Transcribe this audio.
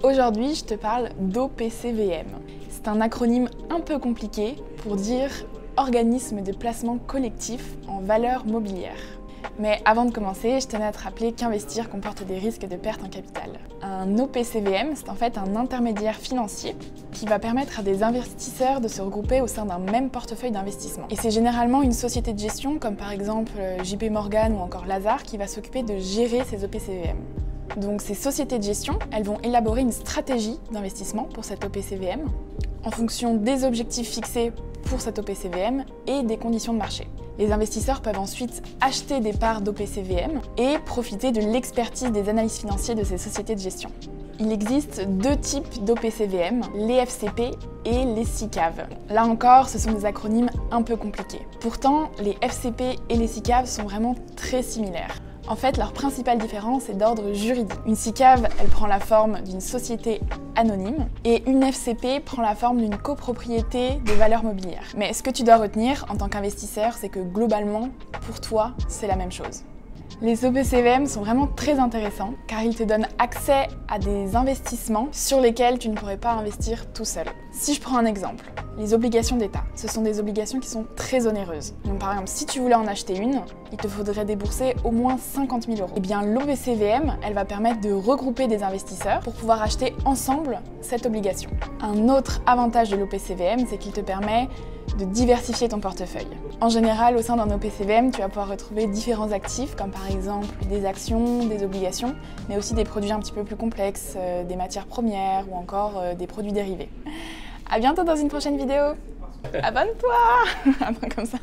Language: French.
Aujourd'hui, je te parle d'OPCVM. C'est un acronyme un peu compliqué pour dire Organisme de placement collectif en valeurs mobilières. Mais avant de commencer, je tenais à te rappeler qu'investir comporte des risques de perte en capital. Un OPCVM, c'est en fait un intermédiaire financier qui va permettre à des investisseurs de se regrouper au sein d'un même portefeuille d'investissement. Et c'est généralement une société de gestion, comme par exemple JP Morgan ou encore Lazard, qui va s'occuper de gérer ces OPCVM. Donc ces sociétés de gestion, elles vont élaborer une stratégie d'investissement pour cet OPCVM en fonction des objectifs fixés pour cet OPCVM et des conditions de marché. Les investisseurs peuvent ensuite acheter des parts d'OPCVM et profiter de l'expertise des analystes financiers de ces sociétés de gestion. Il existe deux types d'OPCVM, les FCP et les SICAV. Là encore, ce sont des acronymes un peu compliqués. Pourtant, les FCP et les SICAV sont vraiment très similaires. En fait, leur principale différence est d'ordre juridique. Une SICAV, elle prend la forme d'une société anonyme et une FCP prend la forme d'une copropriété de valeurs mobilières. Mais ce que tu dois retenir en tant qu'investisseur, c'est que globalement, pour toi, c'est la même chose. Les OPCVM sont vraiment très intéressants car ils te donnent accès à des investissements sur lesquels tu ne pourrais pas investir tout seul. Si je prends un exemple, les obligations d'État, ce sont des obligations qui sont très onéreuses. Donc par exemple, si tu voulais en acheter une, il te faudrait débourser au moins 50 000 €. Et bien l'OPCVM, elle va permettre de regrouper des investisseurs pour pouvoir acheter ensemble cette obligation. Un autre avantage de l'OPCVM, c'est qu'il te permet de diversifier ton portefeuille. En général, au sein d'un OPCVM, tu vas pouvoir retrouver différents actifs, comme par exemple des actions, des obligations, mais aussi des produits un petit peu plus complexes, des matières premières ou encore des produits dérivés. À bientôt dans une prochaine vidéo. Abonne-toi! Un peu comme ça.